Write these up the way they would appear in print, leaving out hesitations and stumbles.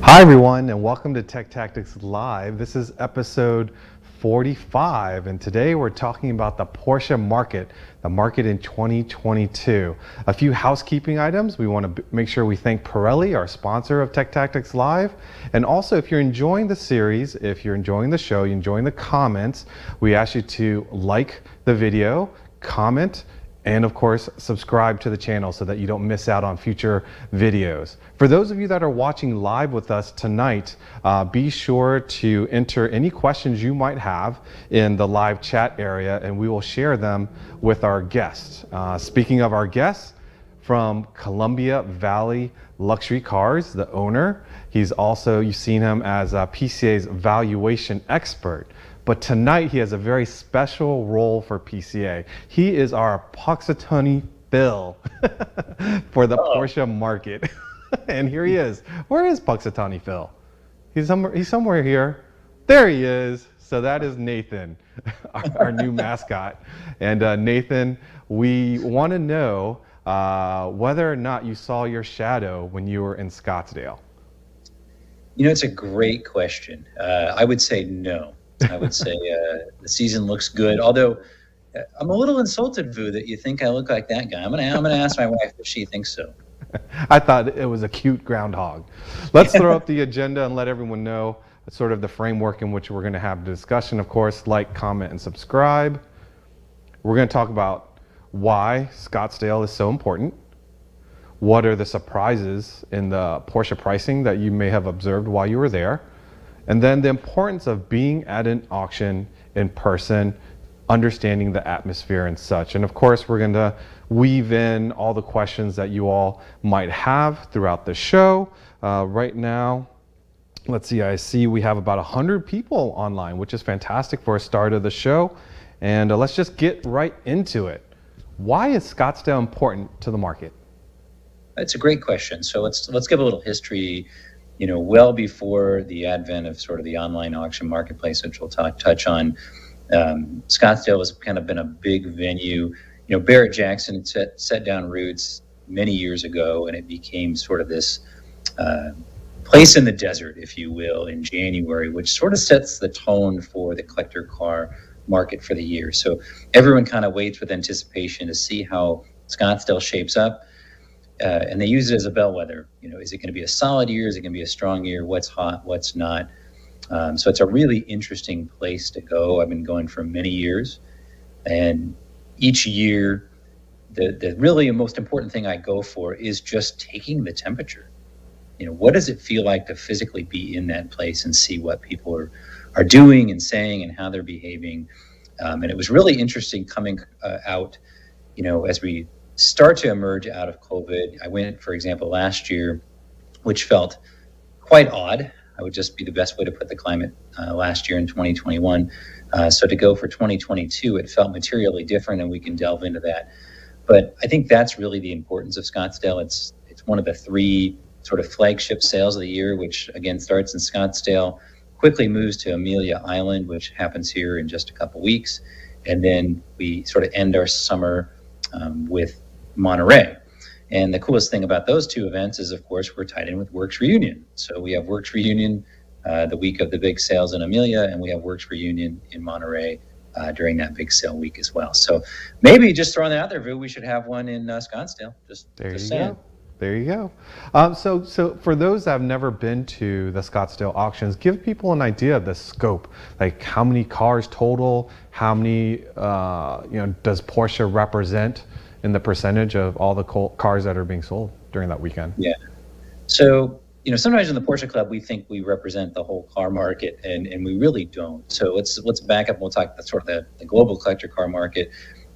Hi, everyone, and welcome to Tech Tactics Live. This is episode 45, and today we're talking about the Porsche market, the market in 2022. A few housekeeping items. We want to make sure we thank Pirelli, our sponsor of Tech Tactics Live. And also, if you're enjoying the series, if you're enjoying the show, you're enjoying the comments, we ask you to like the video, comment, and of course, subscribe to the channel so that you don't miss out on future videos. For those of you that are watching live with us tonight, be sure to enter any questions you might have in the live chat area, and we will share them with our guests. Speaking of our guests, from Columbia Valley Luxury Cars, the owner, he's also, you've seen him as PCA's valuation expert. But tonight he has a very special role for PCA. He is our Punxsutawney Phil for the Porsche market. And here he is. Where is Punxsutawney Phil? He's somewhere here. There he is. So that is Nathan, our new mascot. And Nathan, we want to know whether or not you saw your shadow when you were in Scottsdale. You know, it's a great question. I would say no. I would say the season looks good, although I'm a little insulted, Vu, that you think I look like that guy. I'm gonna ask my wife if she thinks so. I thought it was a cute groundhog. Let's throw up the agenda and let everyone know sort of the framework in which we're going to have a discussion. Of course, like, comment, and subscribe. We're going to talk about why Scottsdale is so important. What are the surprises in the Porsche pricing that you may have observed while you were there? And then the importance of being at an auction in person, understanding the atmosphere and such. And of course, we're going to weave in all the questions that you all might have throughout the show. Right now, let's see, I see we have about 100 people online, which is fantastic for a start of the show. And let's just get right into it. Why is Scottsdale important to the market? That's a great question. So let's give a little history. You know, well before the advent of sort of the online auction marketplace, which we'll touch on, Scottsdale has kind of been a big venue. You know, Barrett Jackson set down roots many years ago, and it became sort of this place in the desert, if you will, in January, which sort of sets the tone for the collector car market for the year. So everyone kind of waits with anticipation to see how Scottsdale shapes up. And they use it as a bellwether. You know, is it going to be a solid year? Is it going to be a strong year? What's hot? What's not? So it's a really interesting place to go. I've been going for many years, and each year, the really most important thing I go for is just taking the temperature. You know, what does it feel like to physically be in that place and see what people are doing and saying and how they're behaving? And it was really interesting coming out, you know, as we start to emerge out of COVID. I went, for example, last year, which felt quite odd. I would just be the best way to put the climate last year in 2021. So to go for 2022, it felt materially different, and we can delve into that. But I think that's really the importance of Scottsdale. It's one of the three sort of flagship sales of the year, which again starts in Scottsdale, quickly moves to Amelia Island, which happens here in just a couple weeks. And then we sort of end our summer with Monterey. And the coolest thing about those two events is, of course, we're tied in with Works Reunion. So we have Works Reunion the week of the big sales in Amelia, and we have Works Reunion in Monterey during that big sale week as well. So maybe just throwing that out there, Vu, we should have one in Scottsdale. Just saying. There you go. So for those that have never been to the Scottsdale auctions, give people an idea of the scope. Like, how many cars total? How many does Porsche represent in the percentage of all the cars that are being sold during that weekend? Yeah. So, you know, sometimes in the Porsche Club, we think we represent the whole car market, and we really don't. So let's back up and we'll talk about sort of the global collector car market.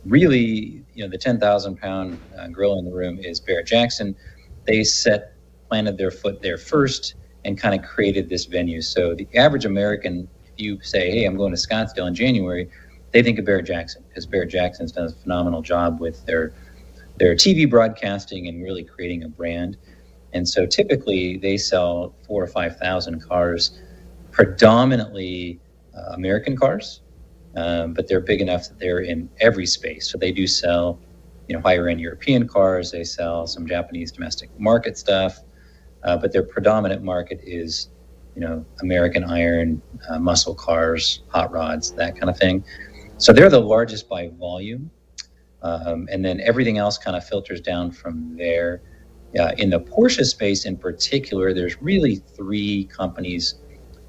Really, you know, the 10,000-pound gorilla in the room is Barrett Jackson. They planted their foot there first and kind of created this venue. So the average American, if you say, hey, I'm going to Scottsdale in January, they think of Barrett Jackson, because Barrett Jackson's done a phenomenal job with their TV broadcasting and really creating a brand. And so typically they sell 4,000 or 5,000 cars, predominantly American cars, but they're big enough that they're in every space. So they do sell, you know, higher end European cars. They sell some Japanese domestic market stuff. but their predominant market is, American iron, muscle cars, hot rods, that kind of thing. So they're the largest by volume. And then everything else kind of filters down from there. In the Porsche space in particular, there's really three companies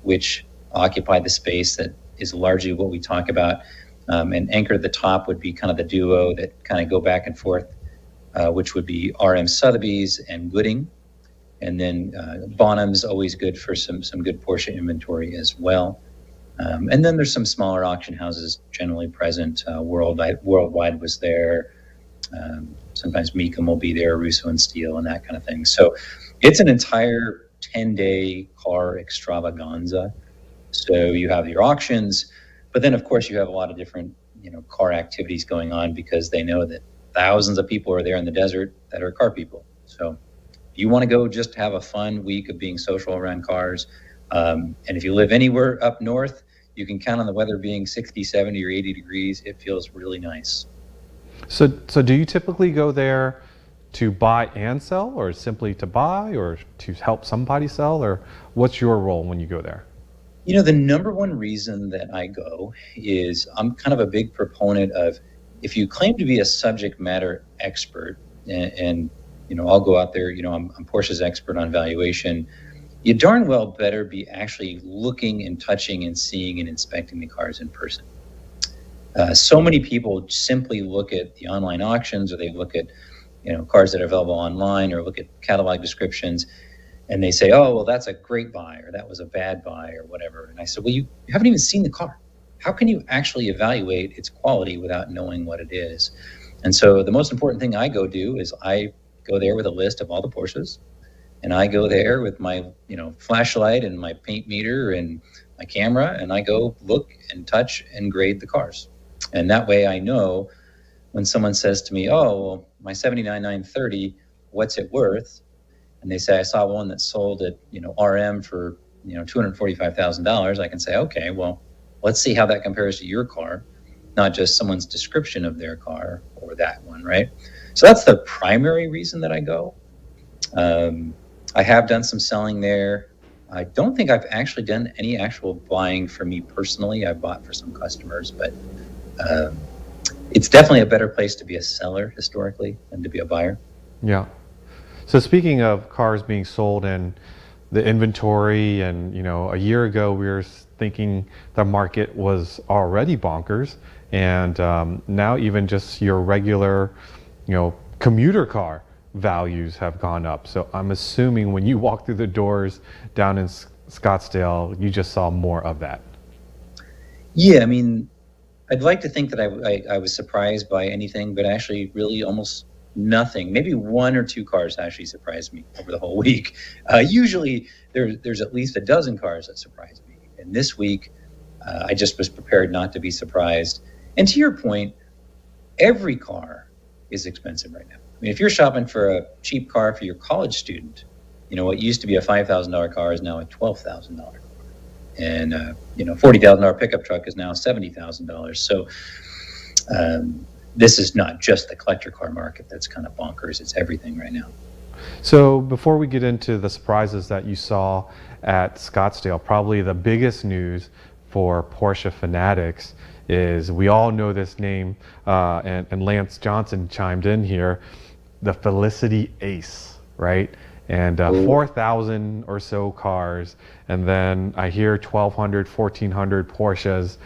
which occupy the space that is largely what we talk about. And anchored at the top would be kind of the duo that kind of go back and forth, which would be RM Sotheby's and Gooding. And then Bonham's always good for some good Porsche inventory as well. And then there's some smaller auction houses generally present. Worldwide was there. Sometimes Mecum will be there, Russo and Steele, and that kind of thing. So it's an entire 10-day car extravaganza. So you have your auctions, but then of course you have a lot of different, car activities going on because they know that thousands of people are there in the desert that are car people. So if you want to go just have a fun week of being social around cars, and if you live anywhere up north, you can count on the weather being 60, 70, or 80 degrees. It feels really nice. So do you typically go there to buy and sell, or simply to buy, or to help somebody sell, or what's your role when you go there? The number one reason that I go is I'm kind of a big proponent of, if you claim to be a subject matter expert, and I'll go out there, I'm Porsche's expert on valuation, you darn well better be actually looking and touching and seeing and inspecting the cars in person. So many people simply look at the online auctions, or they look at, cars that are available online, or look at catalog descriptions, and they say, oh, well, that's a great buy, or that was a bad buy, or whatever. And I said, well, you haven't even seen the car. How can you actually evaluate its quality without knowing what it is? And so the most important thing I go do is I go there with a list of all the Porsches, and I go there with my, flashlight and my paint meter and my camera, and I go look and touch and grade the cars. And that way I know when someone says to me, oh, well, my 79 930, what's it worth? And they say, I saw one that sold at, RM for, $245,000. I can say, okay, well, let's see how that compares to your car, not just someone's description of their car or that one, right? So that's the primary reason that I go. I have done some selling there. I don't think I've actually done any actual buying for me personally. I've bought for some customers, but it's definitely a better place to be a seller historically than to be a buyer. Yeah. So speaking of cars being sold and the inventory, and a year ago we were thinking the market was already bonkers, and now even just your regular, commuter car values have gone up. So I'm assuming when you walk through the doors down in Scottsdale, you just saw more of that. Yeah, I mean, I'd like to think that I was surprised by anything, but actually really almost nothing. Maybe one or two cars actually surprised me over the whole week. Usually there's at least a dozen cars that surprise me. And this week, I just was prepared not to be surprised. And to your point, every car is expensive right now. I mean, if you're shopping for a cheap car for your college student, what used to be a $5,000 car is now a $12,000 car. And, $40,000 pickup truck is now $70,000. So this is not just the collector car market that's kind of bonkers. It's everything right now. So before we get into the surprises that you saw at Scottsdale, probably the biggest news for Porsche fanatics is, we all know this name, and Lance Johnson chimed in here, the Felicity Ace, right? And 4,000 or so cars, and then I hear 1,200, 1,400 Porsches.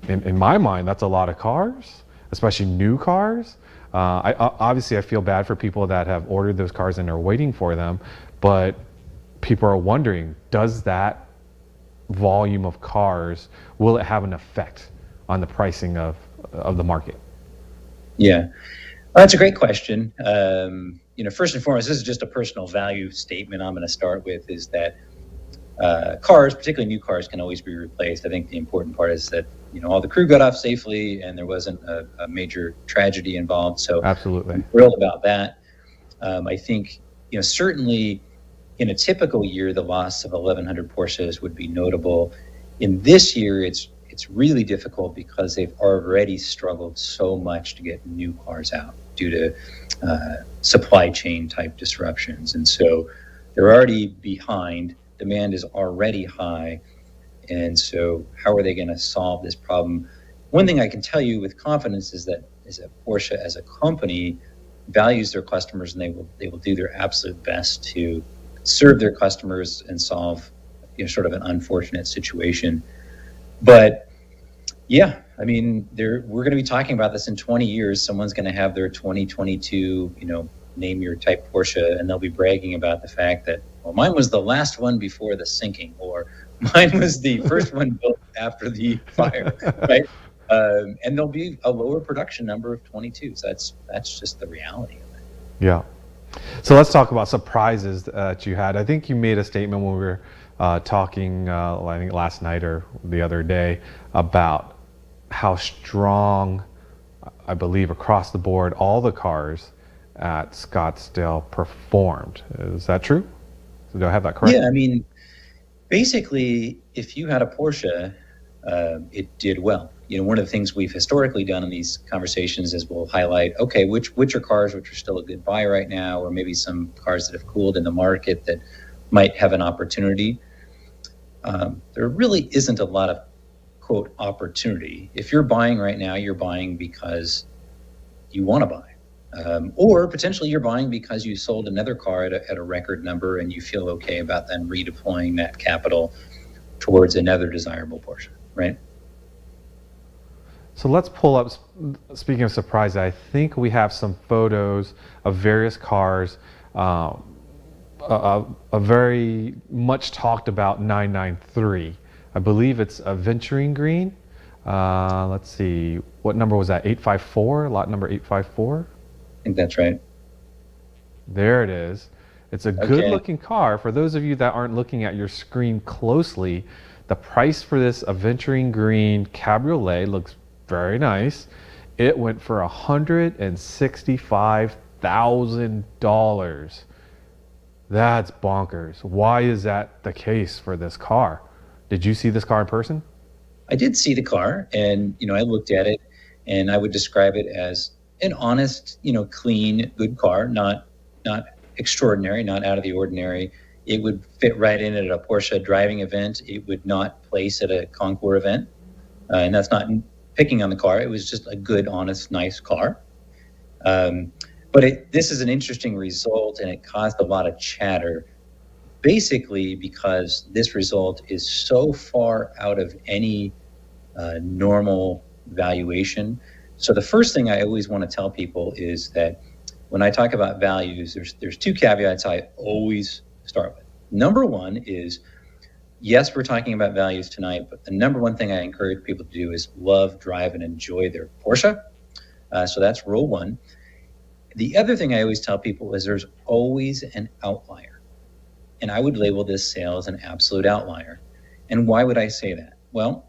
In my mind, that's a lot of cars, especially new cars. Obviously, I feel bad for people that have ordered those cars and are waiting for them, but people are wondering, does that volume of cars, will it have an effect on the pricing of the market? Yeah, well, that's a great question. First and foremost, this is just a personal value statement I'm going to start with, is that cars, particularly new cars, can always be replaced. I think the important part is that, all the crew got off safely and there wasn't a major tragedy involved. So absolutely, I'm thrilled about that. I think, certainly in a typical year, the loss of 1,100 Porsches would be notable. In this year, it's really difficult because they've already struggled so much to get new cars out due to supply chain type disruptions. And so They're already behind. Demand is already high. And so how are they going to solve this problem? One thing I can tell you with confidence is that Porsche as a company values their customers, and they will do their absolute best to serve their customers and solve sort of an unfortunate situation. But yeah, I mean, we're going to be talking about this in 20 years. Someone's going to have their 2022, name your type Porsche, and they'll be bragging about the fact that, well, mine was the last one before the sinking, or mine was the first one built after the fire, right? And there'll be a lower production number of 22. So that's just the reality of it. Yeah. So let's talk about surprises that you had. I think you made a statement when we were talking, I think last night or the other day, about how strong, I believe, across the board, all the cars at Scottsdale performed. Is that true? Do I have that correct? Yeah, I mean, basically, if you had a Porsche, it did well. One of the things we've historically done in these conversations is we'll highlight, okay, which are cars which are still a good buy right now, or maybe some cars that have cooled in the market that might have an opportunity. There really isn't a lot of, quote, opportunity. If you're buying right now, you're buying because you want to buy. Or potentially you're buying because you sold another car at a record number and you feel okay about then redeploying that capital towards another desirable Porsche, right? So let's pull up, speaking of surprise, I think we have some photos of various cars, a very much talked about 993. I believe it's a Venturing Green. Let's see, what number was that? 854, lot number 854? I think that's right. There it is. It's a good looking car. For those of you that aren't looking at your screen closely, the price for this Venturing Green Cabriolet looks very nice. It went for $165,000. That's bonkers. Why is that the case for this car? Did you see this car in person? I did see the car, and I looked at it, and I would describe it as an honest, clean, good car, not extraordinary, not out of the ordinary. It would fit right in at a Porsche driving event. It would not place at a concours event, and that's not picking on the car. It was just a good, honest, nice car. But this is an interesting result, and it caused a lot of chatter, basically because this result is so far out of any normal valuation. So the first thing I always want to tell people is that when I talk about values, there's two caveats I always start with. Number one is, yes, we're talking about values tonight, but the number one thing I encourage people to do is love, drive, and enjoy their Porsche. So that's rule one. The other thing I always tell people is there's always an outlier. And I would label this sale as an absolute outlier. And why would I say that? Well,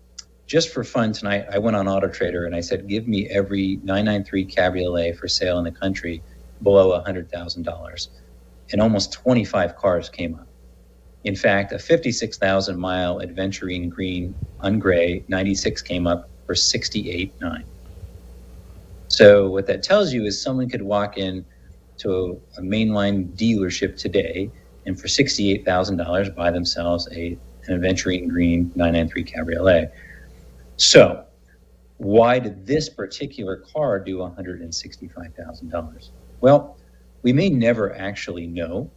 just for fun tonight, I went on AutoTrader and I said, give me every 993 Cabriolet for sale in the country below $100,000. And almost 25 cars came up. In fact, a 56,000 mile Adventuring Green Ungray 96 came up for $68,900. So what that tells you is someone could walk in to a mainline dealership today and for $68,000 buy themselves an Adventuring Green 993 Cabriolet. So why did this particular car do $165,000? Well, we may never actually know.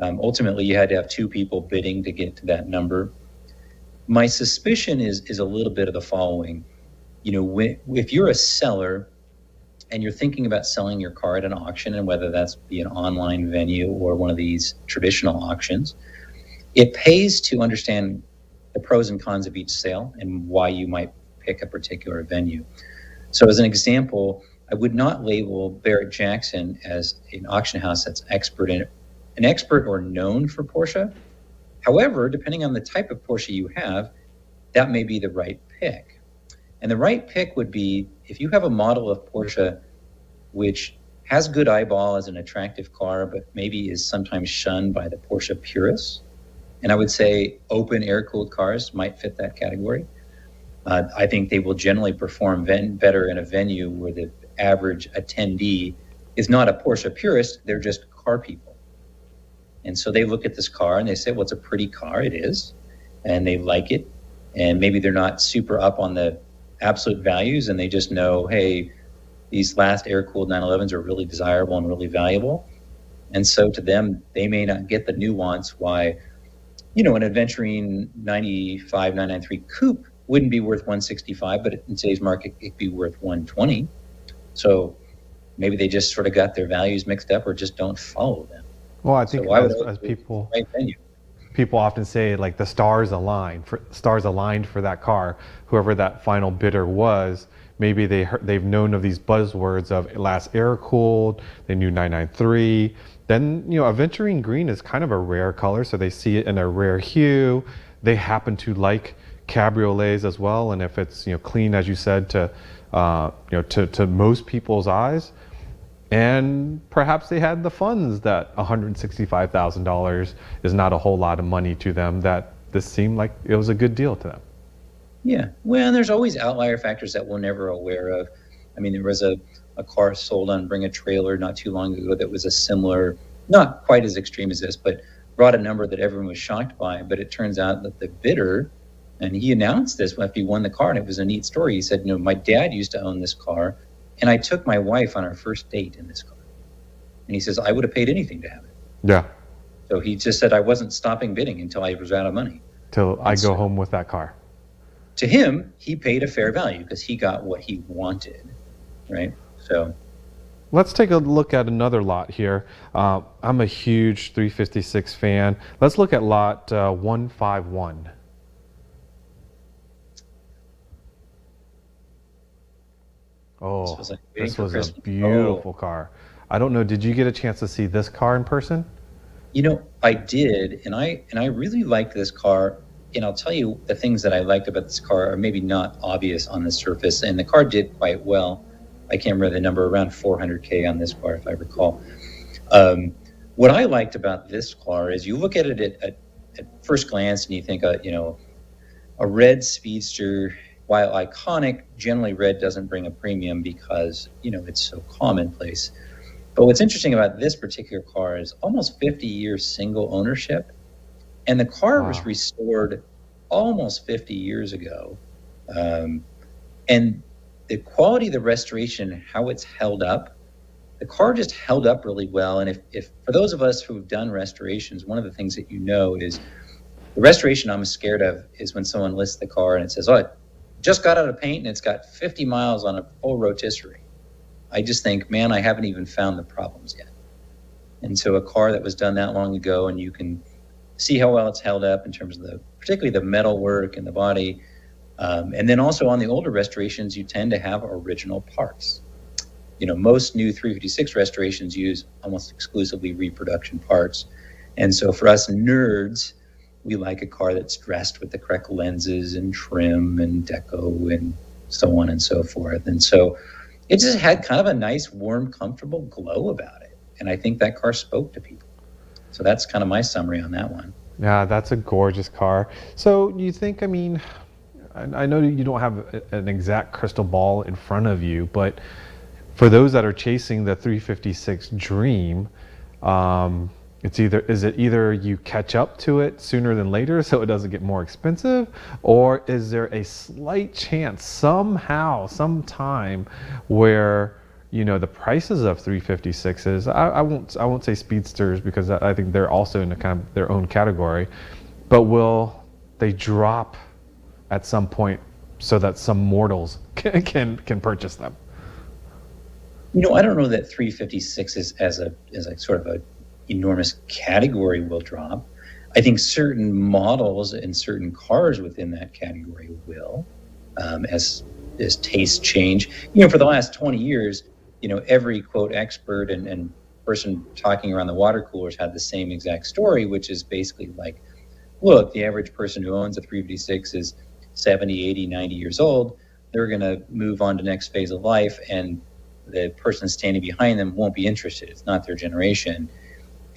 Ultimately, you had to have two people bidding to get to that number. My suspicion is a little bit of the following. If you're a seller and you're thinking about selling your car at an auction, and whether that's be an online venue or one of these traditional auctions, it pays to understand the pros and cons of each sale and why you might pick a particular venue. So as an example, I would not label Barrett-Jackson as an auction house that's an expert or known for Porsche. However, depending on the type of Porsche you have, that may be the right pick. And the right pick would be if you have a model of Porsche which has good eyeball as an attractive car, but maybe is sometimes shunned by the Porsche purists. And I would say open air-cooled cars might fit that category. I think they will generally perform better in a venue where the average attendee is not a Porsche purist, they're just car people. And so they look at this car and they say, well, it's a pretty car. It is. And they like it. And maybe they're not super up on the absolute values, and they just know, hey, these last air-cooled 911s are really desirable and really valuable. And so to them, they may not get the nuance why, an adventuring 95 993 coupe wouldn't be worth 165, but in today's market, it'd be worth 120. So maybe they just sort of got their values mixed up or just don't follow them. Well, I think so as people, right venue. people often say, like, the stars aligned for that car. Whoever that final bidder was, maybe they've known of these buzzwords of last air cooled. They knew 993. Then aventurine green is kind of a rare color, so they see it in a rare hue. They happen to like cabriolets as well, and if it's clean, as you said, to most people's eyes. And perhaps they had the funds that $165,000 is not a whole lot of money to them, that this seemed like it was a good deal to them. Yeah. Well, and there's always outlier factors that we're never aware of. I mean, there was a car sold on Bring a Trailer not too long ago that was a similar, not quite as extreme as this, but brought a number that everyone was shocked by. But it turns out that the bidder, and he announced this after he won the car, and it was a neat story. He said, my dad used to own this car, and I took my wife on our first date in this car. And he says, I would have paid anything to have it. Yeah. So he just said, I wasn't stopping bidding until I was out of money. Till I go home with that car. To him, he paid a fair value because he got what he wanted, right? So let's take a look at another lot here. I'm a huge 356 fan. Let's look at lot 151. Oh, this was a beautiful car. I don't know, did you get a chance to see this car in person? I did, and I really liked this car. And I'll tell you, the things that I liked about this car are maybe not obvious on the surface, and the car did quite well. I can't remember the number, around 400K on this car, if I recall. What I liked about this car is you look at it at first glance and you think, a red Speedster, while iconic, generally red doesn't bring a premium because, it's so commonplace. But what's interesting about this particular car is almost 50 years single ownership. And the car was restored almost 50 years ago. And the quality of the restoration, how it's held up, the car just held up really well. And if for those of us who've done restorations, one of the things that is the restoration I'm scared of is when someone lists the car and it says, it just got out of paint and it's got 50 miles on a full rotisserie. I just think, man, I haven't even found the problems yet. And so a car that was done that long ago, and you can see how well it's held up in terms of particularly the metal work and the body. And then also on the older restorations, you tend to have original parts. Most new 356 restorations use almost exclusively reproduction parts. And so for us nerds, we like a car that's dressed with the correct lenses and trim and deco and so on and so forth. And so it just had kind of a nice, warm, comfortable glow about it. And I think that car spoke to people. So that's kind of my summary on that one. Yeah, that's a gorgeous car. So you think, I know you don't have an exact crystal ball in front of you, but for those that are chasing the 356 dream, is it either you catch up to it sooner than later so it doesn't get more expensive, or is there a slight chance somehow, sometime where the prices of 356s, I won't say speedsters because I think they're also in a kind of their own category, but will they drop at some point so that some mortals can purchase them? I don't know that 356s as a sort of a enormous category will drop. I think certain models and certain cars within that category will, as tastes change. For the last 20 years, every quote expert and person talking around the water coolers had the same exact story, which is basically like, look, the average person who owns a 356 is 70, 80, 90 years old. They're going to move on to the next phase of life, and the person standing behind them won't be interested. It's not their generation.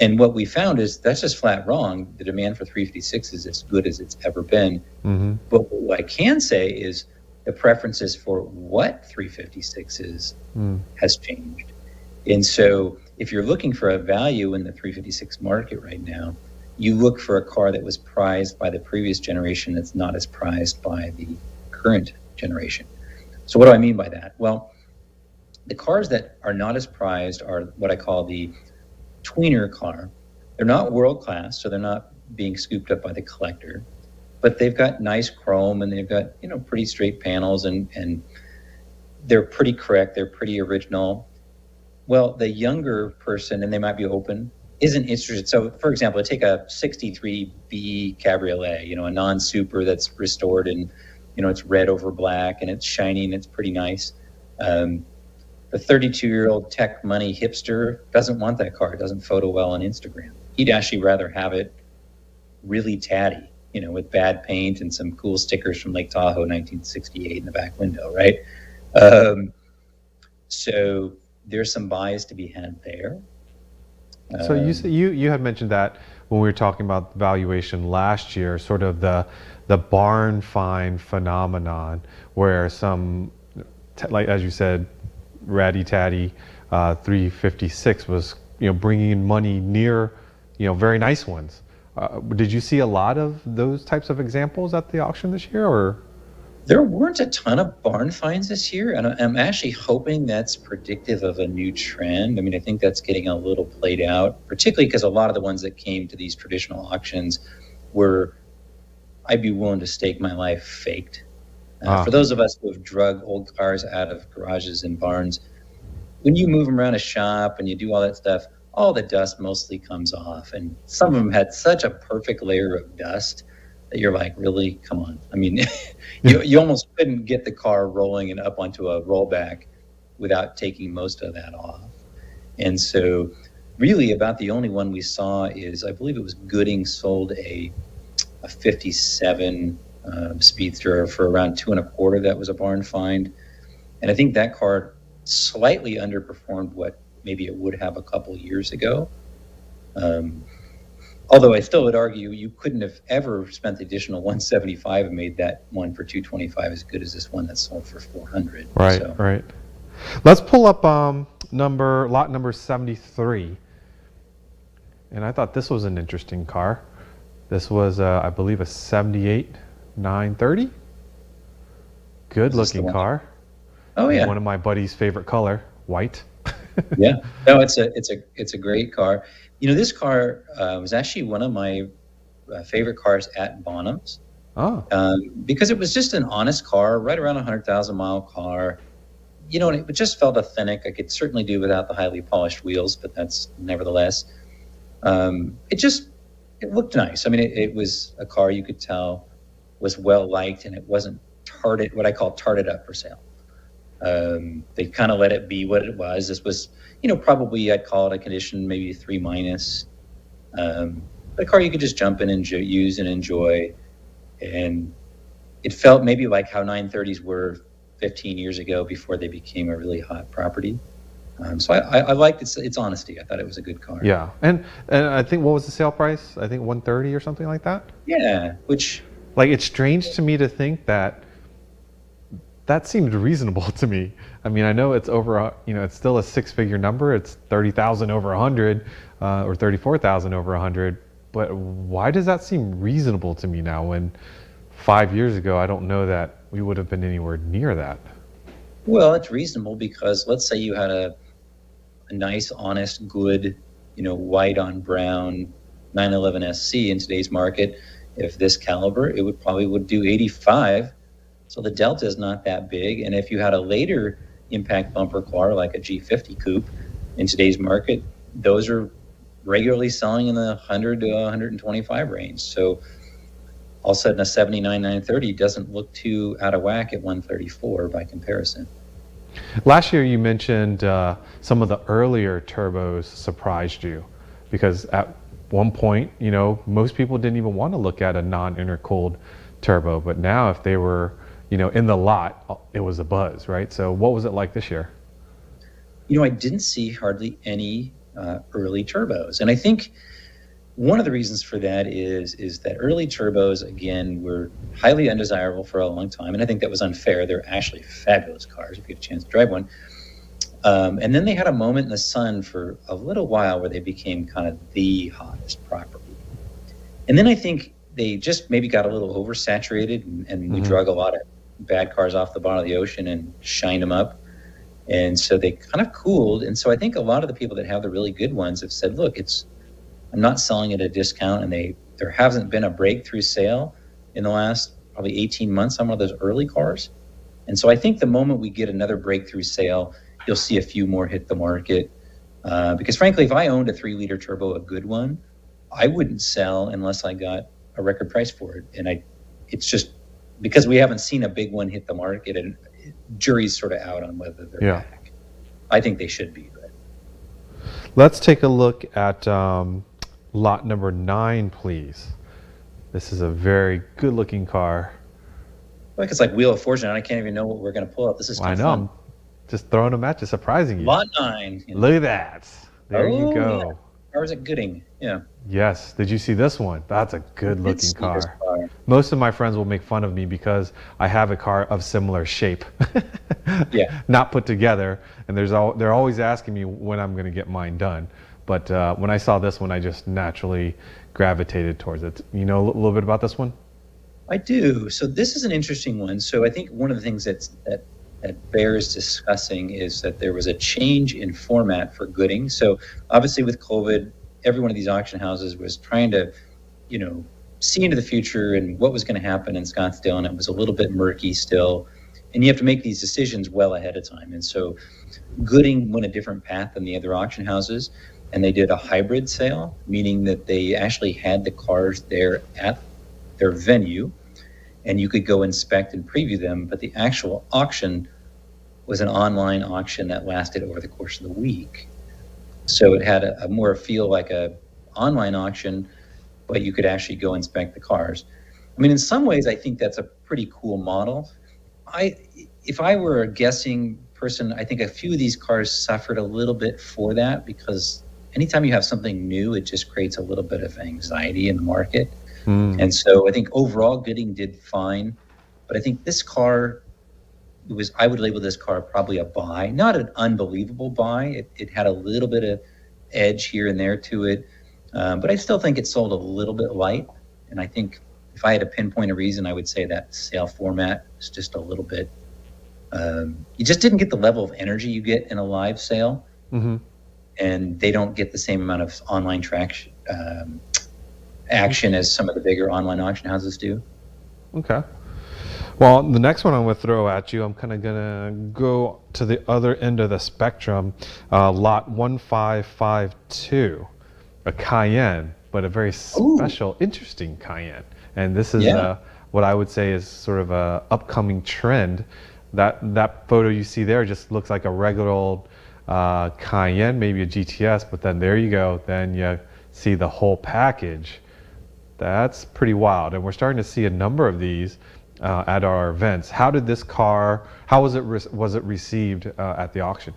And what we found is that's just flat wrong. The demand for 356 is as good as it's ever been. Mm-hmm. But what I can say is the preferences for what 356 is has changed. And so if you're looking for a value in the 356 market right now, you look for a car that was prized by the previous generation that's not as prized by the current generation. So what do I mean by that? Well, the cars that are not as prized are what I call the tweener car. They're not world class, so they're not being scooped up by the collector, but they've got nice chrome and they've got, pretty straight panels, and they're pretty correct. They're pretty original. Well, the younger person, and they might be open, isn't interested. So, for example, take a 63B Cabriolet, a non-super that's restored and, it's red over black and it's shiny and it's pretty nice. The 32-year-old tech money hipster doesn't want that car. It doesn't photo well on Instagram. He'd actually rather have it really tatty, with bad paint and some cool stickers from Lake Tahoe 1968 in the back window, right? So there's some bias to be had there. So you had mentioned that when we were talking about valuation last year, sort of the barn find phenomenon, where some, like as you said, ratty tatty 356 was bringing in money near very nice ones. Did you see a lot of those types of examples at the auction this year, or? There weren't a ton of barn finds this year, and I'm actually hoping that's predictive of a new trend. I mean, I think that's getting a little played out, particularly because a lot of the ones that came to these traditional auctions were, I'd be willing to stake my life, faked. For those of us who have drug old cars out of garages and barns, when you move them around a shop and you do all that stuff, all the dust mostly comes off. And some of them had such a perfect layer of dust that you're like, really? Come on. I mean, you almost couldn't get the car rolling and up onto a rollback without taking most of that off. And so really about the only one we saw is, I believe it was Gooding sold a 57 Speedster for around $2.25. That was a barn find. And I think that car slightly underperformed what maybe it would have a couple years ago. Although I still would argue you couldn't have ever spent the additional $175 and made that one for $225 as good as this one that sold for $400. Right, so. Right. Let's pull up lot number 73. And I thought this was an interesting car. This was, I believe, a 78 930. Good looking car. Oh yeah. One of my buddy's favorite color, white. Yeah. No, it's a great car. This car was actually one of my favorite cars at Bonham's. Oh. Because it was just an honest car, right around 100,000 mile car. And it just felt authentic. I could certainly do without the highly polished wheels, but that's nevertheless. It looked nice. I mean, it was a car you could tell was well liked, and it wasn't what I call tarted up for sale. They kind of let it be what it was. This was, probably I'd call it a condition, maybe 3-. A car you could just jump in and use and enjoy. And it felt maybe like how 930s were 15 years ago before they became a really hot property. So I liked its honesty. I thought it was a good car. Yeah, and I think, what was the sale price? I think 130 or something like that. Yeah, which, like, it's strange to me to think that seemed reasonable to me. I mean, I know it's over, it's still a 6-figure number. It's 30,000 over 100, or 34,000 over 100. But why does that seem reasonable to me now, when 5 years ago I don't know that we would have been anywhere near that? Well, it's reasonable because let's say you had a nice, honest, good, white on brown 911 SC in today's market. If this caliber, it would do 85. So the delta is not that big. And if you had a later impact bumper car like a G50 coupe in today's market, those are regularly selling in the 100 to 125 range. So all of a sudden a 79 930 doesn't look too out of whack at 134 by comparison. Last year you mentioned some of the earlier turbos surprised you, because at one point, most people didn't even want to look at a non-intercooled turbo, but now if they were, in the lot, it was a buzz, right? So what was it like this year? I didn't see hardly any early turbos. And I think one of the reasons for that is that early turbos, again, were highly undesirable for a long time. And I think that was unfair. They're actually fabulous cars if you get a chance to drive one. And then they had a moment in the sun for a little while where they became kind of the hottest property. And then I think they just maybe got a little oversaturated, and we drug a lot of bad cars off the bottom of the ocean and shined them up. And so they kind of cooled. And so I think a lot of the people that have the really good ones have said, look, I'm not selling it at a discount. And there hasn't been a breakthrough sale in the last probably 18 months on one of those early cars. And so I think the moment we get another breakthrough sale, you'll see a few more hit the market. Because frankly, if I owned a 3-liter turbo, a good one, I wouldn't sell unless I got a record price for it. And it's just because we haven't seen a big one hit the market, and jury's sort of out on whether they're back. I think they should be. But let's take a look at lot number 9, please. This is a very good-looking car. Like it's like Wheel of Fortune, and I can't even know what we're going to pull up. This is I know. fun. I'm just throwing them at you, surprising you. Lot 9. Look at that. There you go. Yeah. Cars at Gooding. Yeah. Yes. Did you see this one? That's a good-looking car. Most of my friends will make fun of me because I have a car of similar shape. Yeah. Not put together, and they're always asking me when I'm going to get mine done. But when I saw this one, I just naturally gravitated towards it. You know a little bit about this one? I do. So this is an interesting one. So I think one of the things that bears discussing is that there was a change in format for Gooding. So obviously with COVID, every one of these auction houses was trying to, see into the future and what was going to happen in Scottsdale, and it was a little bit murky still. And you have to make these decisions well ahead of time. And so Gooding went a different path than the other auction houses, and they did a hybrid sale, meaning that they actually had the cars there at their venue, and you could go inspect and preview them, but the actual auction was an online auction that lasted over the course of the week. So it had a more feel like a online auction, but you could actually go inspect the cars. I mean, in some ways, I think that's a pretty cool model. If I were a guessing person, I think a few of these cars suffered a little bit for that, because anytime you have something new, it just creates a little bit of anxiety in the market. And so I think overall Gooding did fine, but I think this car I would label this car probably a buy, not an unbelievable buy. It had a little bit of edge here and there to it, but I still think it sold a little bit light. And I think if I had to pinpoint a reason, I would say that sale format is just a little bit, you just didn't get the level of energy you get in a live sale. And they don't get the same amount of online traction, action as some of the bigger online auction houses do. Okay. Well, the next one I'm going to throw at you, I'm kind of going to go to the other end of the spectrum. Lot 1552, a Cayenne, but a very special, interesting Cayenne. And this is what I would say is sort of a upcoming trend. That photo you see there just looks like a regular old Cayenne, maybe a GTS, but then there you go. Then you see the whole package. That's pretty wild. And we're starting to see a number of these at our events. How did this car, how was it received at the auction?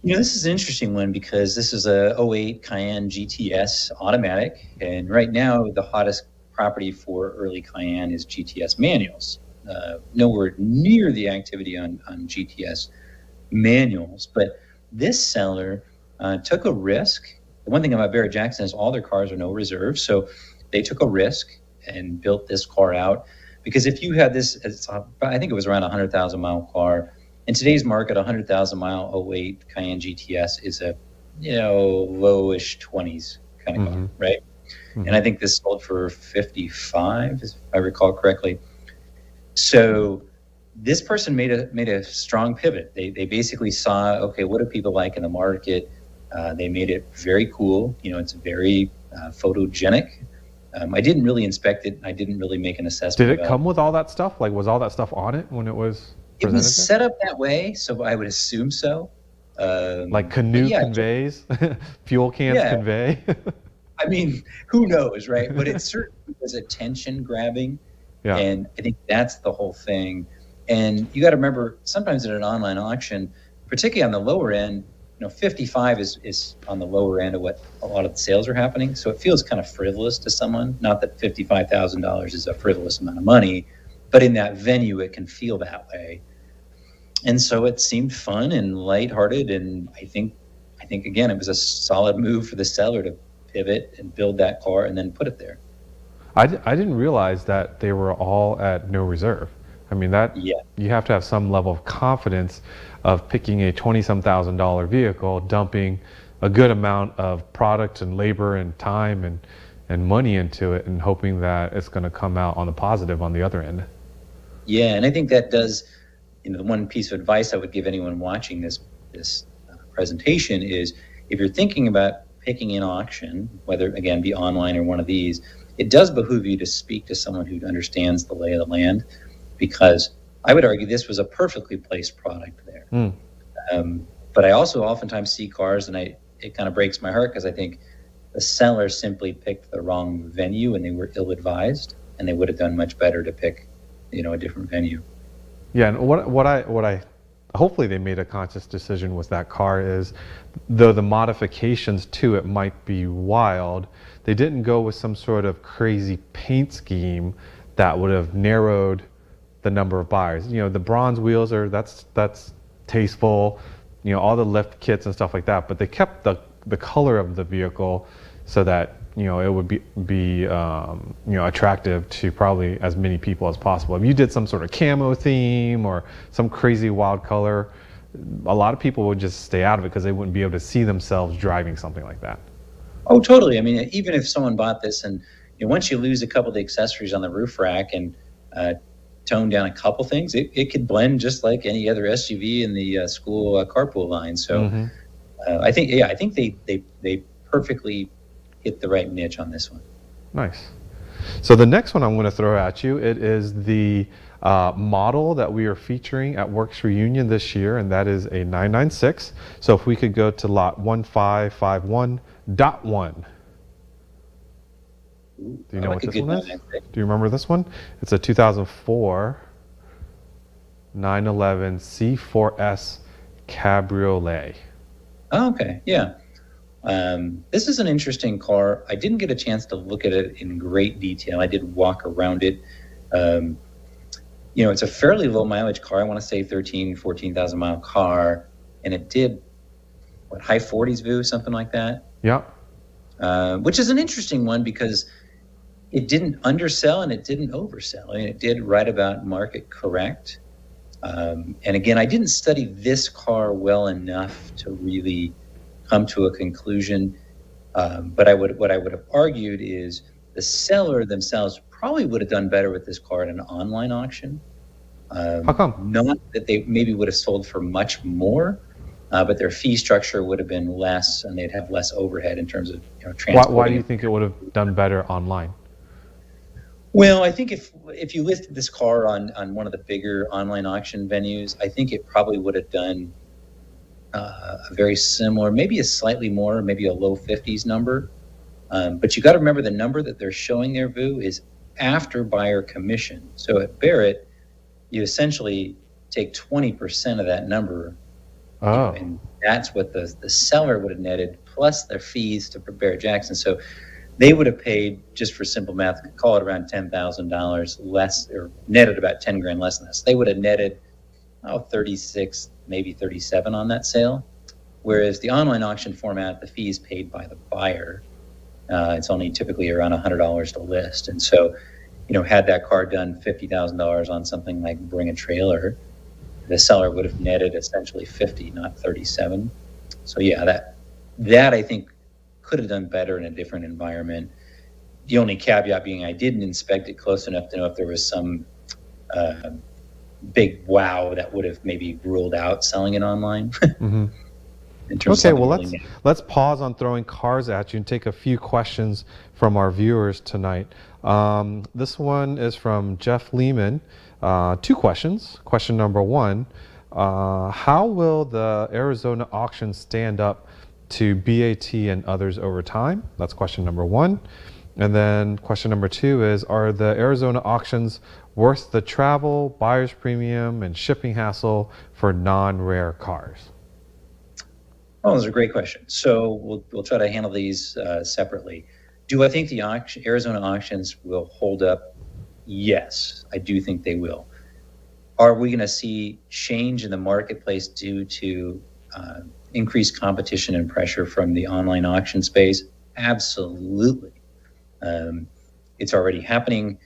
This is an interesting one because this is a 08 Cayenne GTS automatic. And right now, the hottest property for early Cayenne is GTS manuals. Nowhere near the activity on GTS manuals. But this seller took a risk. The one thing about Barrett-Jackson is all their cars are no reserve. So they took a risk and built this car out. Because if you had this, I think it was around a 100,000 mile car. In today's market, a 100,000 mile 08 Cayenne GTS is a, lowish 20s kind of car, right? And I think this sold for 55, if I recall correctly. So this person made a strong pivot. They basically saw, okay, what do people like in the market? They made it very cool. It's very photogenic. I didn't really inspect it. I didn't really make an assessment. Did it come with all that stuff? Like, was all that stuff on it when it was presented? It was set up that way, so I would assume so. Like canoe conveys, fuel cans convey. I mean, who knows, right? But it certainly was attention grabbing, and I think that's the whole thing. And you got to remember, sometimes at an online auction, particularly on the lower end, 55 is on the lower end of what a lot of the sales are happening. So it feels kind of frivolous to someone. Not that $55,000 is a frivolous amount of money, but in that venue, it can feel that way. And so it seemed fun and lighthearted, and I think again it was a solid move for the seller to pivot and build that car and then put it there. I didn't realize that they were all at no reserve. I mean, that Yeah. you have to have some level of confidence of picking a 20 some $1,000 vehicle, dumping a good amount of product and labor and time and money into it, and hoping that it's going to come out on the positive on the other end. Yeah, and I think that does, the one piece of advice I would give anyone watching this presentation is, if you're thinking about picking an auction, whether again be online or one of these, it does behoove you to speak to someone who understands the lay of the land, because I would argue this was a perfectly placed product there. But I also oftentimes see cars, and it kind of breaks my heart, because I think the seller simply picked the wrong venue and they were ill-advised, and they would have done much better to pick, a different venue. Yeah, and what I hopefully they made a conscious decision with that car is, though the modifications to it might be wild, they didn't go with some sort of crazy paint scheme that would have narrowed the number of buyers. The bronze wheels that's tasteful, all the lift kits and stuff like that, but they kept the color of the vehicle so that it would be attractive to probably as many people as possible. If you did some sort of camo theme or some crazy wild color, a lot of people would just stay out of it because they wouldn't be able to see themselves driving something like that. Oh, totally. I mean, even if someone bought this and once you lose a couple of the accessories on the roof rack and tone down a couple things, it could blend just like any other SUV in the school carpool line. So I think they perfectly hit the right niche on this one. Nice. So the next one I'm going to throw at you, it is the model that we are featuring at Works Reunion this year, and that is a 996. So if we could go to lot 1551.1. Do you know what this one is? Do you remember this one? It's a 2004 911 C4S Cabriolet. Oh, okay. Yeah. This is an interesting car. I didn't get a chance to look at it in great detail. I did walk around it. It's a fairly low mileage car. I want to say 14,000 mile car. And it did, high 40s VU, something like that? Yeah. Which is an interesting one because it didn't undersell and it didn't oversell. I mean, it did right about market correct. And again, I didn't study this car well enough to really come to a conclusion. But what I would have argued is the seller themselves probably would have done better with this car at an online auction. How come? Not that they maybe would have sold for much more, but their fee structure would have been less, and they'd have less overhead in terms of transporting. Why do you think it would have done better online? Well, I think if you listed this car on one of the bigger online auction venues, I think it probably would have done a very similar, maybe a slightly more, maybe a low 50s number. But you got to remember the number that they're showing there, VU, is after buyer commission. So at Barrett, you essentially take 20% of that number. Oh. And that's what the seller would have netted, plus their fees to Barrett Jackson. So they would have paid, just for simple math, call it around $10,000 less, or netted about 10 grand less than this. They would have netted 36, maybe 37 on that sale. Whereas the online auction format, the fee is paid by the buyer. It's only typically around $100 to list. And so, had that car done $50,000 on something like Bring a Trailer, the seller would have netted essentially 50, not 37. So yeah, that I think could have done better in a different environment. The only caveat being I didn't inspect it close enough to know if there was some big wow that would have maybe ruled out selling it online. Mm-hmm. Okay, well, let's pause on throwing cars at you and take a few questions from our viewers tonight. This one is from Jeff Lehman. 2 questions. Question number 1, how will the Arizona auction stand up to BAT and others over time? That's question number 1. And then question number 2 is, are the Arizona auctions worth the travel, buyer's premium, and shipping hassle for non-rare cars? Oh, those are great questions. So we'll try to handle these separately. Do I think the Arizona auctions will hold up? Yes, I do think they will. Are we going to see change in the marketplace due to increased competition and pressure from the online auction space? Absolutely. It's already happening.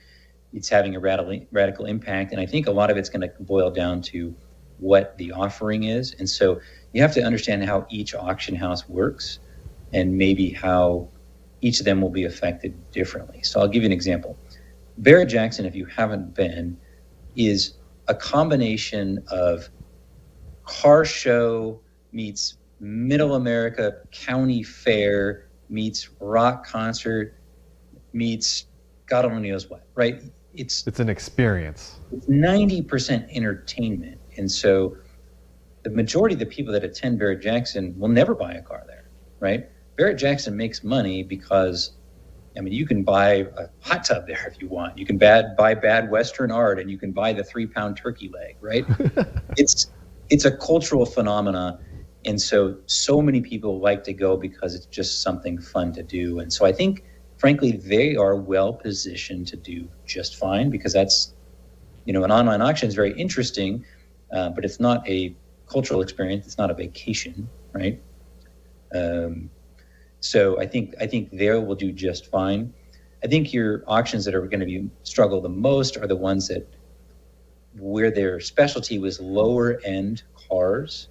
It's having a radical impact. And I think a lot of it's going to boil down to what the offering is. And so you have to understand how each auction house works and maybe how each of them will be affected differently. So I'll give you an example. Barrett-Jackson, if you haven't been, is a combination of car show meets Middle America County Fair meets rock concert meets God only knows what, right? It's an experience. It's 90% entertainment. And so the majority of the people that attend Barrett-Jackson will never buy a car there, right? Barrett-Jackson makes money because, I mean, you can buy a hot tub there if you want. You can buy bad Western art, and you can buy the 3-pound turkey leg, right? It's a cultural phenomena. And so many people like to go because it's just something fun to do. And so I think, frankly, they are well positioned to do just fine, because that's, an online auction is very interesting, but it's not a cultural experience. It's not a vacation, right? So I think they will do just fine. I think your auctions that are going to struggle the most are the ones where their specialty was lower end cars,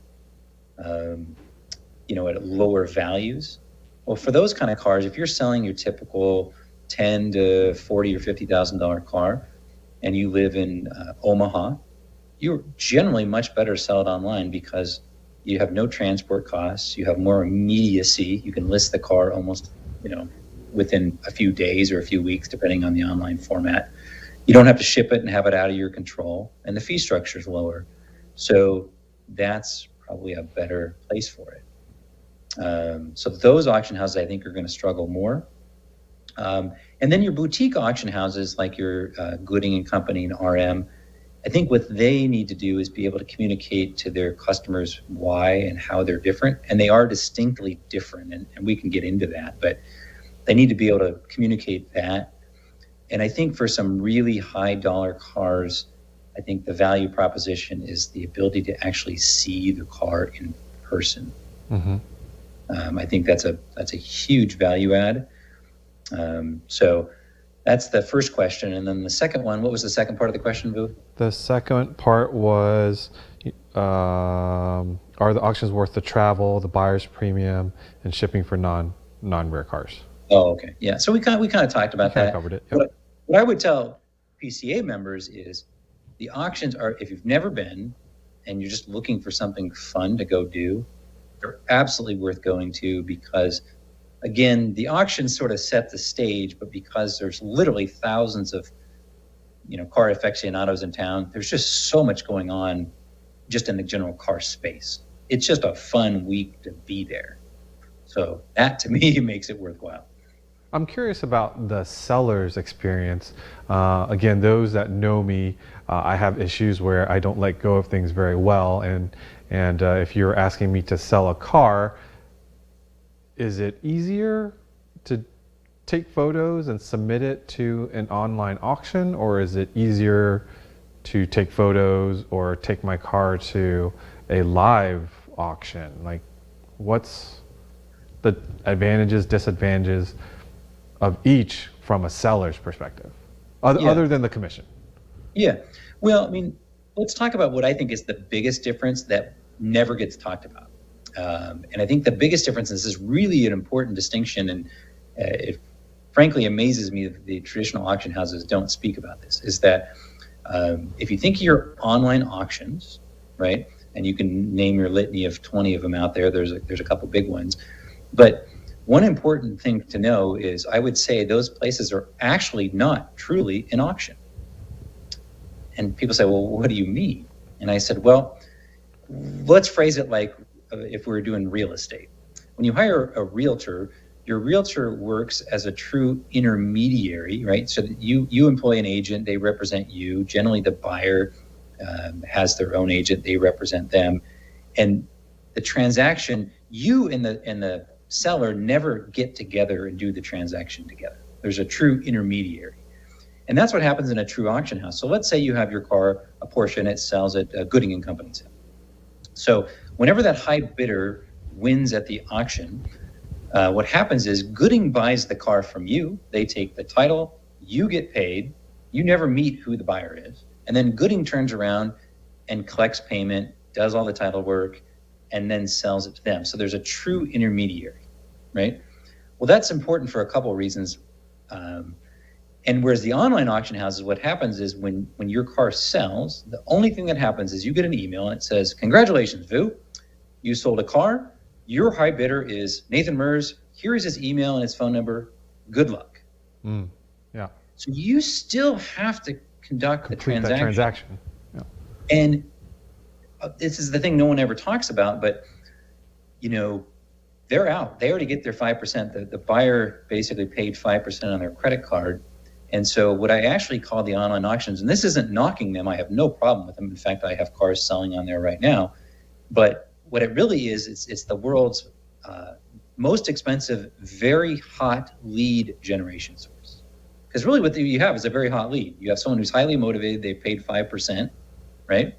at lower values. Well, for those kind of cars, if you're selling your typical $10,000 to $40,000 or $50,000 car, and you live in Omaha, you're generally much better to sell it online because you have no transport costs. You have more immediacy. You can list the car almost, within a few days or a few weeks, depending on the online format. You don't have to ship it and have it out of your control, and the fee structure is lower. So that's probably a better place for it. So those auction houses, I think, are going to struggle more. And then your boutique auction houses, like your Gooding and Company and RM, I think what they need to do is be able to communicate to their customers why and how they're different. And they are distinctly different, and we can get into that, but they need to be able to communicate that. And I think for some really high dollar cars, I think the value proposition is the ability to actually see the car in person. Mm-hmm. I think that's a huge value add. So that's the first question. And then the second one, what was the second part of the question, Vu? The second part was, are the auctions worth the travel, the buyer's premium, and shipping for non-rare cars? Oh, okay. Yeah. So we kind of talked about that. Covered it. Yep. What I would tell PCA members is the auctions are, if you've never been and you're just looking for something fun to go do, they're absolutely worth going to, because again, the auctions sort of set the stage, but because there's literally thousands of, car aficionados in town, there's just so much going on just in the general car space. It's just a fun week to be there. So that, to me, makes it worthwhile. I'm curious about the seller's experience. Again, those that know me, I have issues where I don't let go of things very well. And if you're asking me to sell a car, is it easier to take photos and submit it to an online auction, or is it easier to take photos or take my car to a live auction? Like, what's the advantages, disadvantages of each from a seller's perspective, other than the commission? Yeah. Well, I mean, let's talk about what I think is the biggest difference that never gets talked about. And I think the biggest difference, and this is really an important distinction, and it frankly amazes me that the traditional auction houses don't speak about this, is that if you think of your online auctions, right, and you can name your litany of 20 of them out there, there's a couple big ones, but one important thing to know is I would say those places are actually not truly an auction. And people say, well, what do you mean? And I said, well, let's phrase it like if we were doing real estate. When you hire a realtor, your realtor works as a true intermediary, right? So that you employ an agent, they represent you. Generally, the buyer has their own agent, they represent them. And the transaction, you and the seller never get together and do the transaction together. There's a true intermediary. And that's what happens in a true auction house. So let's say you have your car, a Porsche, and it sells at Gooding and Company's. So whenever that high bidder wins at the auction, what happens is Gooding buys the car from you. They take the title, you get paid, you never meet who the buyer is. And then Gooding turns around and collects payment, does all the title work, and then sells it to them. So there's a true intermediary, right? Well, that's important for a couple of reasons. And whereas the online auction houses, what happens is when your car sells, the only thing that happens is you get an email and it says, congratulations, Vu, you sold a car. Your high bidder is Nathan Merz. Here is his email and his phone number. Good luck. Yeah. So you still have to conduct the transaction. Yeah. And this is the thing no one ever talks about, but they're out. They already get their 5%. The buyer basically paid 5% on their credit card. And so what I actually call the online auctions, and this isn't knocking them, I have no problem with them. In fact, I have cars selling on there right now. But what it really is, it's the world's most expensive, very hot lead generation source. Because really what you have is a very hot lead. You have someone who's highly motivated, they paid 5%, right?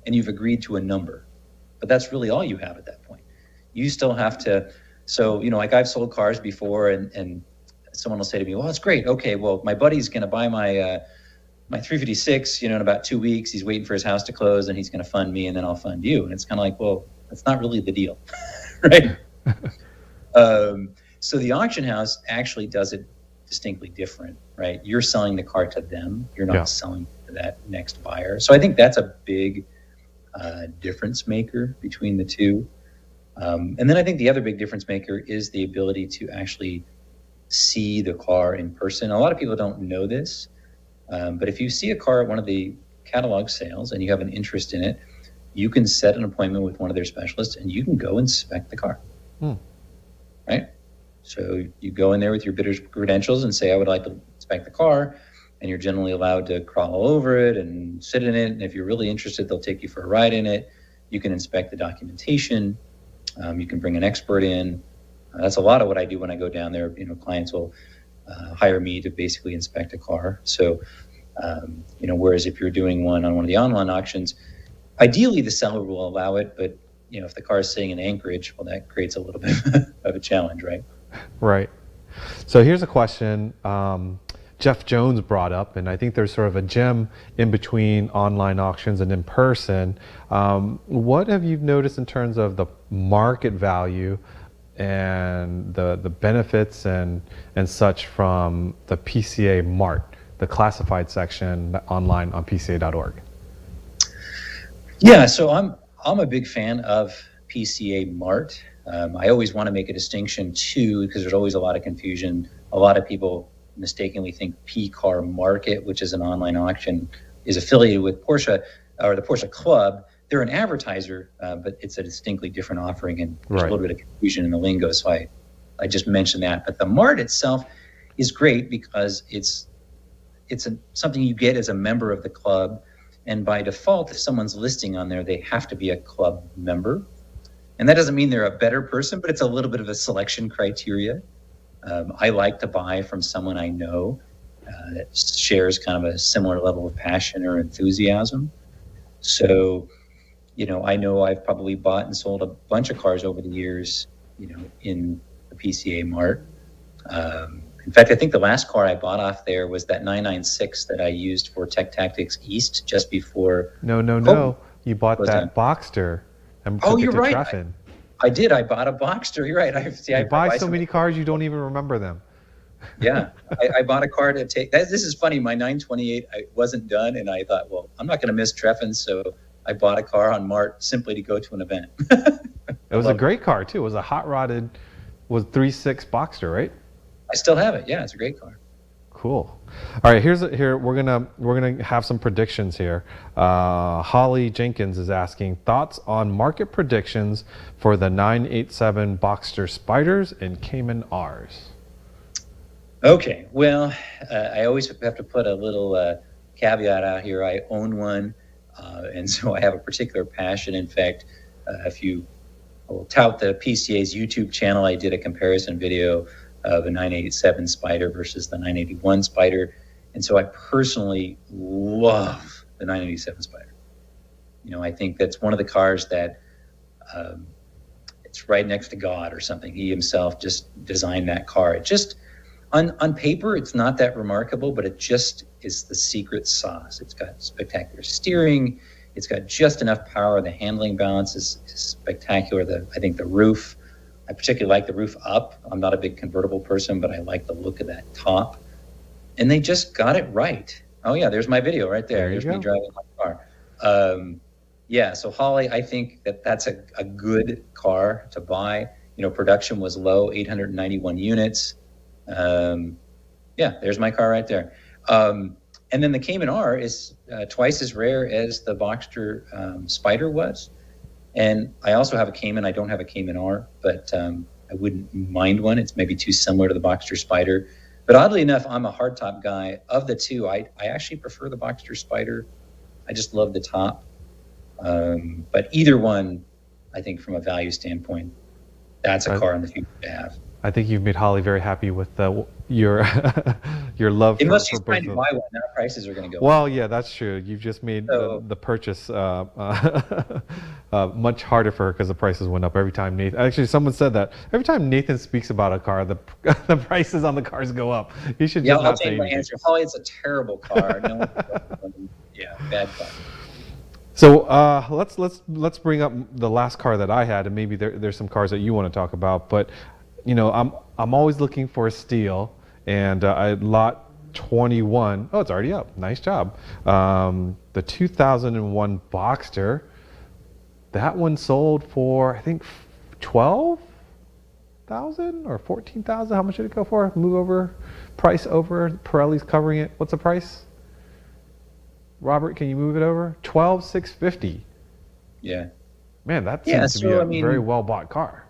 And you've agreed to a number. But that's really all you have at that point. You still have to, so, like I've sold cars before and someone will say to me, well, it's great. Okay, well, my buddy's going to buy my 356, in about 2 weeks. He's waiting for his house to close and he's going to fund me and then I'll fund you. And it's kind of like, well, that's not really the deal, right? So the auction house actually does it distinctly different, right? You're selling the car to them. You're not selling to that next buyer. So I think that's a big difference maker between the two. And then I think the other big difference maker is the ability to actually see the car in person. A lot of people don't know this, but if you see a car at one of the catalog sales and you have an interest in it, you can set an appointment with one of their specialists and you can go inspect the car. Right? So you go in there with your bidder's credentials and say, I would like to inspect the car, and you're generally allowed to crawl over it and sit in it. And if you're really interested, they'll take you for a ride in it. You can inspect the documentation. You can bring an expert in. That's a lot of what I do when I go down there. Clients will hire me to basically inspect a car. So, whereas if you're doing one on one of the online auctions, ideally the seller will allow it, but if the car is sitting in Anchorage, well, that creates a little bit of a challenge, right? Right. So here's a question Jeff Jones brought up, and I think there's sort of a gem in between online auctions and in person. What have you noticed in terms of the market value and the benefits and such from the PCA Mart, the classified section online on PCA.org? Yeah, so I'm a big fan of PCA Mart. I always want to make a distinction too, because there's always a lot of confusion. A lot of people mistakenly think P-Car Market, which is an online auction, is affiliated with Porsche or the Porsche Club. They're an advertiser, but it's a distinctly different offering, and there's a little bit of confusion in the lingo, so I just mentioned that. But the Mart itself is great because it's something you get as a member of the club, and by default, if someone's listing on there, they have to be a club member. And that doesn't mean they're a better person, but it's a little bit of a selection criteria. I like to buy from someone I know that shares kind of a similar level of passion or enthusiasm. So, I know I've probably bought and sold a bunch of cars over the years, in the PCA Mart. In fact, I think the last car I bought off there was that 996 that I used for Tech Tactics East just before. No. You bought that Boxster. Oh, you're right. I did. I bought a Boxster. You're right. I buy so many cars, you don't even remember them. Yeah. I bought a car to take. This is funny. My 928 I wasn't done, and I thought, well, I'm not going to miss Treffin, so I bought a car on Mart simply to go to an event. It was a great car, too. It was a hot-rodded, 3.6 Boxster, right? I still have it. Yeah, it's a great car. Cool. All right, here we're gonna have some predictions here. Holly Jenkins is asking thoughts on market predictions for the 987 Boxster Spyders and Cayman R's. Okay, well, I always have to put a little caveat out here. I own one, and so I have a particular passion. In fact, if you will tout the PCA's YouTube channel, I did a comparison video of a 987 Spider versus the 981 Spider. And so I personally love the 987 Spider. I think that's one of the cars that it's right next to God or something. He himself just designed that car. It just, on paper, it's not that remarkable, but it just is the secret sauce. It's got spectacular steering. It's got just enough power. The handling balance is spectacular. I think the roof, I particularly like the roof up. I'm not a big convertible person, but I like the look of that top. And they just got it right. Oh, yeah, there's my video right there. There's me driving my car. Yeah, so Holly, I think that's a good car to buy. Production was low, 891 units. Yeah, there's my car right there. And then the Cayman R is twice as rare as the Boxster Spider was. And I also have a Cayman. I don't have a Cayman R, but I wouldn't mind one. It's maybe too similar to the Boxster Spider. But oddly enough, I'm a hardtop guy. Of the two, I actually prefer the Boxster Spider. I just love the top. But either one, I think from a value standpoint, that's a car in the future to have. I think you've made Holly very happy with your your love. Unless she's trying to buy one, now prices are going to go. Well, yeah, that's true. You've just made the purchase much harder for her because the prices went up every time Nathan. Actually, someone said that every time Nathan speaks about a car, the prices on the cars go up. You should just I'll change my answer. Holly, it's a terrible car. No, yeah, bad car. So let's bring up the last car that I had, and maybe there's some cars that you want to talk about. But I'm always looking for a steal, and lot 21. Oh, it's already up. Nice job. The 2001 Boxster. That one sold for I think 12,000 or 14,000. How much did it go for? Move over, price over. Pirelli's covering it. What's the price? Robert, can you move it over? 12,650. Yeah. Man, that seems to be a very well bought car.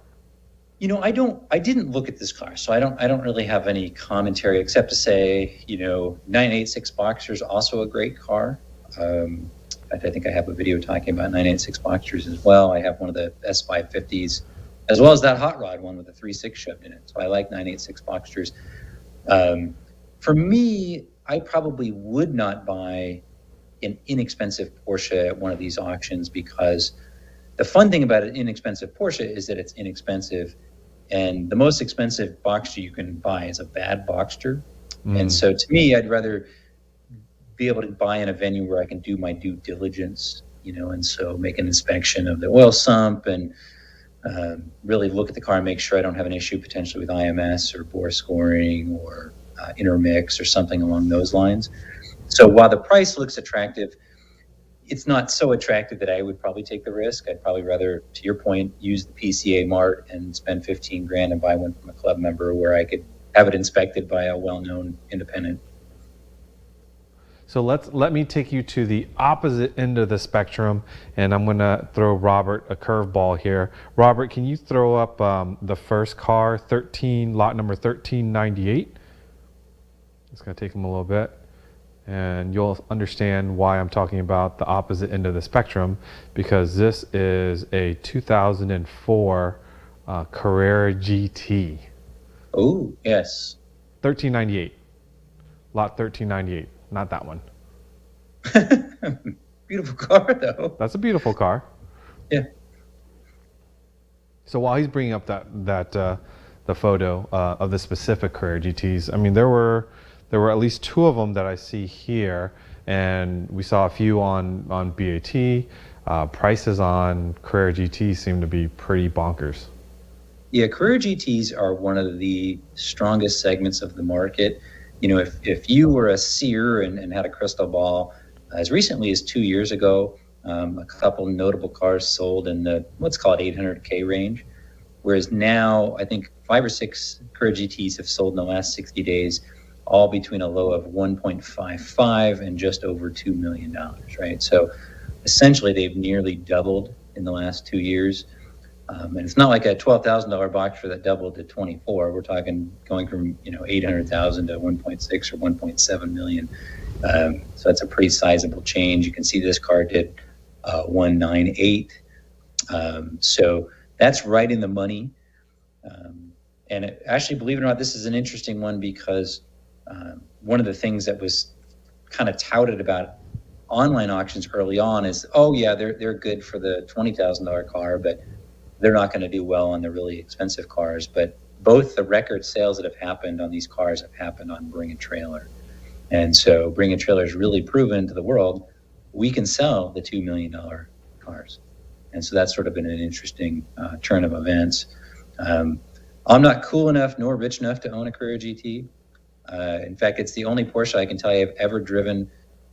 I didn't look at this car, so I don't really have any commentary except to say, 986 Boxster is also a great car. I think I have a video talking about 986 Boxsters as well. I have one of the S550s, as well as that hot rod one with the 3.6 shoved in it. So I like 986 Boxsters. For me, I probably would not buy an inexpensive Porsche at one of these auctions because the fun thing about an inexpensive Porsche is that it's inexpensive, and the most expensive Boxster you can buy is a bad Boxster. And so to me, I'd rather be able to buy in a venue where I can do my due diligence, and so make an inspection of the oil sump and really look at the car and make sure I don't have an issue potentially with IMS or bore scoring or intermix or something along those lines. So while the price looks attractive, it's not so attractive that I would probably take the risk. I'd probably rather, to your point, use the PCA Mart and spend 15 grand and buy one from a club member where I could have it inspected by a well-known independent. So let me take you to the opposite end of the spectrum, and I'm going to throw Robert a curveball here. Robert, can you throw up the first car, lot number 1398? It's going to take him a little bit, and you'll understand why I'm talking about the opposite end of the spectrum, because this is a 2004 Carrera GT. Oh, yes. 1398. Lot 1398. Not that one. Beautiful car, though. That's a beautiful car. Yeah. So while he's bringing up the photo of the specific Carrera GTs, I mean there were at least two of them that I see here, and we saw a few on BAT. Prices on Carrera GTs seem to be pretty bonkers. Yeah, Carrera GTs are one of the strongest segments of the market. If you were a seer and had a crystal ball, as recently as 2 years ago, a couple notable cars sold in the, let's call it 800K range. Whereas now, I think 5 or 6 Carrera GTs have sold in the last 60 days, all between a low of 1.55 and just over $2 million, right? So essentially, they've nearly doubled in the last 2 years. And it's not like a $12,000 Boxster that doubled to 24. We're talking going from 800,000 to 1.6 or 1.7 million. So that's a pretty sizable change. You can see this car did 198. So that's right in the money. And actually, believe it or not, this is an interesting one because one of the things that was kind of touted about online auctions early on is, oh yeah, they're good for the $20,000 car, but they're not going to do well on the really expensive cars. But both the record sales that have happened on these cars have happened on Bring a Trailer. And so Bring a Trailer has really proven to the world we can sell the $2 million cars. And so that's sort of been an interesting turn of events. I'm not cool enough nor rich enough to own a Carrera GT. In fact, it's the only Porsche I can tell you I've ever driven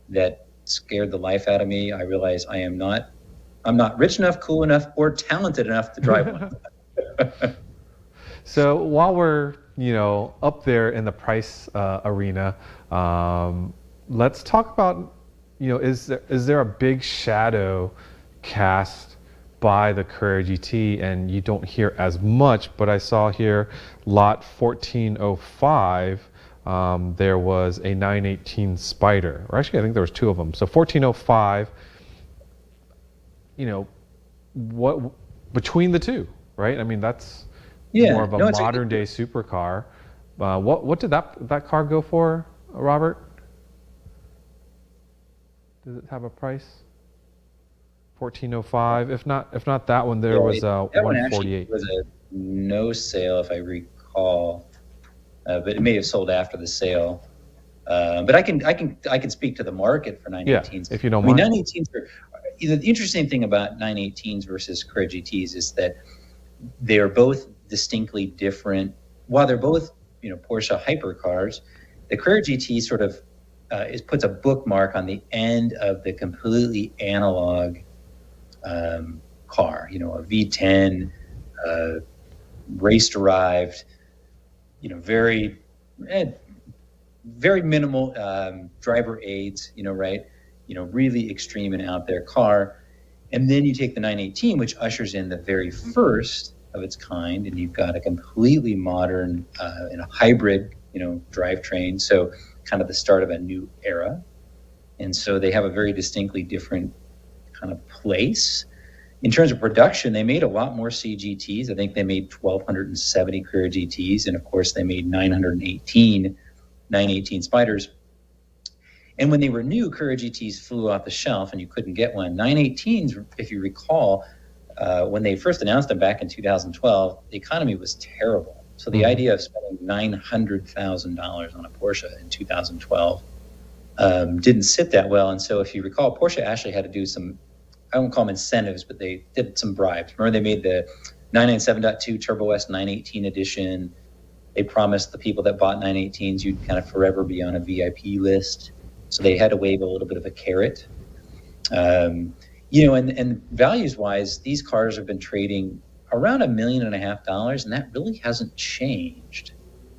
that scared the life out of me. I realize I'm not rich enough, cool enough, or talented enough to drive one. So while we're up there in the price arena, let's talk about is there a big shadow cast by the Carrera GT, and you don't hear as much, but I saw here lot 1405 there was a 918 Spider, or actually I think there was two of them. So 1405, what between the two, right? I mean, that's more of a modern day supercar. What did that car go for, Robert? Does it have a price? 1405. If not that one, there was 148. It was a no sale, if I recall, but it may have sold after the sale. But I can speak to the market for 918s. Yeah, if you don't mind. 918s are, the interesting thing about 918s versus Carrera GTs is that they are both distinctly different. While they're both Porsche hypercars, the Carrera GT sort of puts a bookmark on the end of the completely analog car, a V10, race derived, very minimal driver aids, right? Really extreme and out there car. And then you take the 918, which ushers in the very first of its kind, and you've got a completely modern and a hybrid, drivetrain. So kind of the start of a new era. And so they have a very distinctly different kind of place. In terms of production, they made a lot more CGTs. I think they made 1,270 Carrera GTs, and of course they made 918 Spiders. And when they were new, Carrera GTs flew off the shelf and you couldn't get one. 918s, if you recall, when they first announced them back in 2012, the economy was terrible. So the idea of spending $900,000 on a Porsche in 2012 didn't sit that well. And so if you recall, Porsche actually had to do some, I won't call them incentives, but they did some bribes. Remember, they made the 997.2 Turbo S 918 edition. They promised the people that bought 918s you'd kind of forever be on a VIP list. So they had to wave a little bit of a carrot. And values-wise, these cars have been trading around $1.5 million, and that really hasn't changed.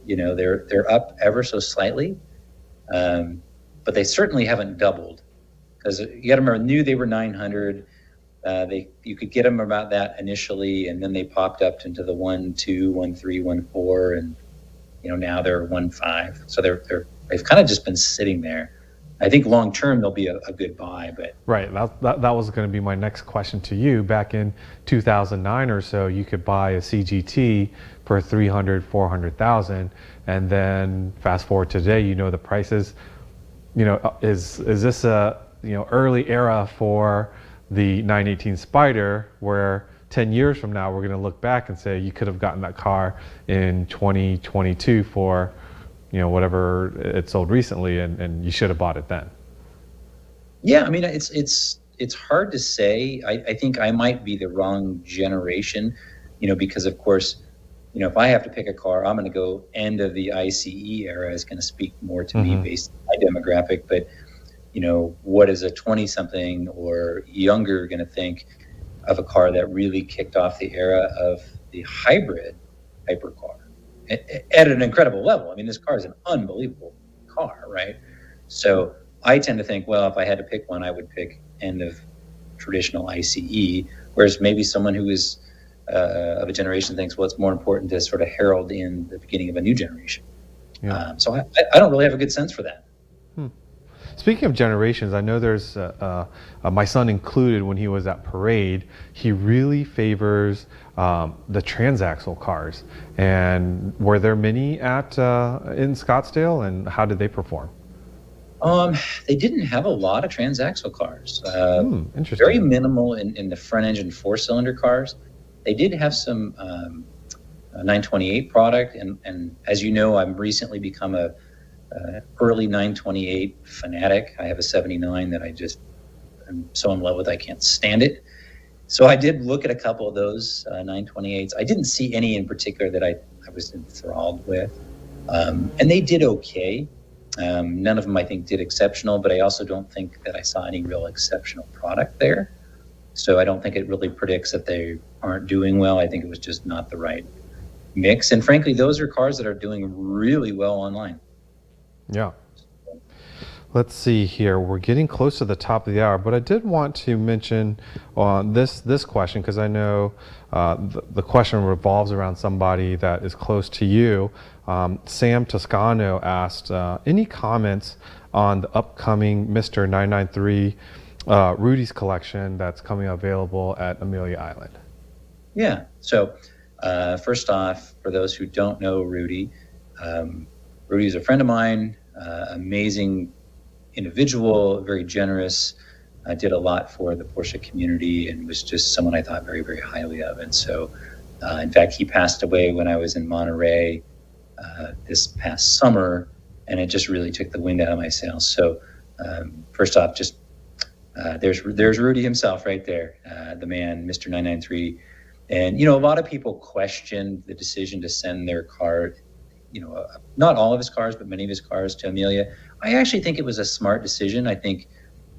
They're up ever so slightly, but they certainly haven't doubled. Because you got to remember, new they were 900. You could get them about that initially, and then they popped up into the 1.2, 1.3, 1.4, and now they're 1.5. So they've kind of just been sitting there. I think long term they'll be a good buy, but right. That was going to be my next question to you. Back in 2009 or so, you could buy a CGT for $300,000-$400,000, and then fast forward to today, the prices. Is this a early era for the 918 Spider, where 10 years from now we're going to look back and say you could have gotten that car in 2022 for whatever it sold recently, and you should have bought it then? Yeah, I mean, it's hard to say. I think I might be the wrong generation, because of course, if I have to pick a car, I'm going to go end of the ICE era is going to speak more to me based on my demographic. But, what is a 20-something or younger going to think of a car that really kicked off the era of the hybrid hypercar at an incredible level? I mean, this car is an unbelievable car, right? So I tend to think, well, if I had to pick one, I would pick end of traditional ICE, whereas maybe someone who is of a generation thinks, well, it's more important to sort of herald in the beginning of a new generation. Yeah. So I don't really have a good sense for that. Speaking of generations, I know there's my son included when he was at Parade. He really favors the transaxle cars. And were there many in Scottsdale, and how did they perform? They didn't have a lot of transaxle cars. Interesting. Very minimal in the front engine 4-cylinder cars. They did have some 928 product, and as you know, I've recently become a early 928 fanatic. I have a 79 that I'm so in love with, I can't stand it. So I did look at a couple of those 928s. I didn't see any in particular that I was enthralled with, and they did okay. None of them, I think, did exceptional, but I also don't think that I saw any real exceptional product there. So I don't think it really predicts that they aren't doing well. I think it was just not the right mix. And frankly, those are cars that are doing really well online. Yeah. Let's see here. We're getting close to the top of the hour, but I did want to mention on this question, because I know the question revolves around somebody that is close to you. Sam Toscano asked, any comments on the upcoming Mr. 993 Rudy's collection that's coming available at Amelia Island? Yeah. So first off, for those who don't know Rudy, Rudy's a friend of mine, amazing individual, very generous, did a lot for the Porsche community, and was just someone I thought very, very highly of. And so, in fact, he passed away when I was in Monterey this past summer, and it just really took the wind out of my sails. So, first off, just there's Rudy himself right there, the man, Mr. 993. And, a lot of people questioned the decision to send their car, not all of his cars, but many of his cars to Amelia. I actually think it was a smart decision. I think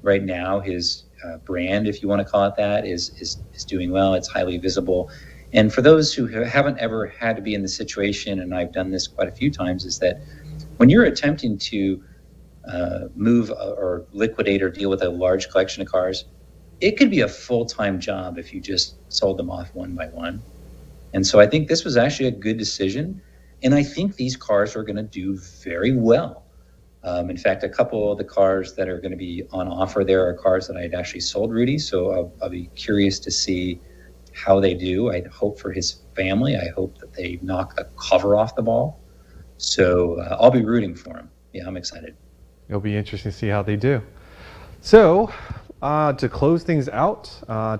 right now his brand, if you want to call it that, is doing well. It's highly visible. And for those who haven't ever had to be in the situation, and I've done this quite a few times, is that when you're attempting to move or liquidate or deal with a large collection of cars, it could be a full-time job if you just sold them off one by one. And so I think this was actually a good decision. And I think these cars are going to do very well. In fact, a couple of the cars that are going to be on offer there are cars that I had actually sold Rudy. So I'll be curious to see how they do. I hope for his family. I hope that they knock the cover off the ball. So I'll be rooting for him. Yeah, I'm excited. It'll be interesting to see how they do. So to close things out,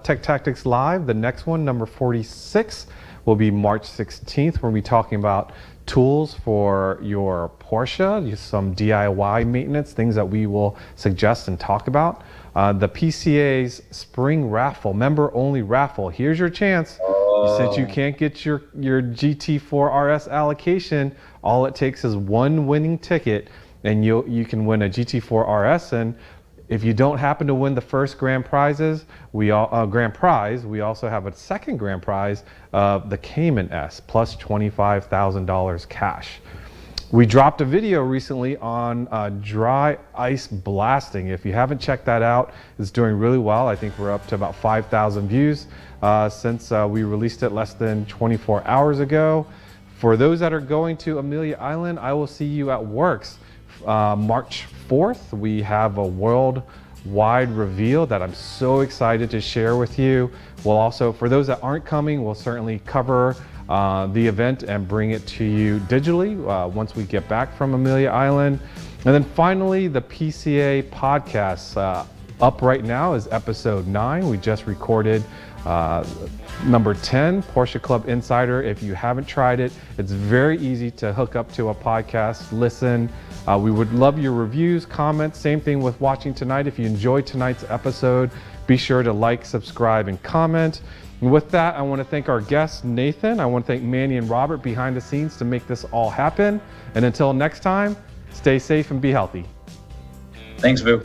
Tech Tactics Live, the next one, number 46, will be March 16th. We'll be talking about tools for your Porsche, some DIY maintenance, things that we will suggest and talk about. The PCA's spring raffle, member-only raffle. Here's your chance. Since you can't get your GT4 RS allocation, all it takes is one winning ticket, and you can win a GT4 RS. And if you don't happen to win the first grand prize, we also have a second grand prize of the Cayman S plus $25,000 cash. We dropped a video recently on dry ice blasting. If you haven't checked that out, it's doing really well. I think we're up to about 5,000 views since we released it less than 24 hours ago. For those that are going to Amelia Island, I will see you at Works. March 4th, we have a worldwide reveal that I'm so excited to share with you. We'll also, for those that aren't coming, we'll certainly cover the event and bring it to you digitally once we get back from Amelia Island. And then finally, the PCA podcast up right now is episode 9. We just recorded number 10, Porsche Club Insider. If you haven't tried it, it's very easy to hook up to a podcast, listen. We would love your reviews, comments. Same thing with watching tonight. If you enjoyed tonight's episode, be sure to like, subscribe, and comment. And with that, I want to thank our guests, Nathan. I want to thank Manny and Robert behind the scenes to make this all happen. And until next time, stay safe and be healthy. Thanks, Vu.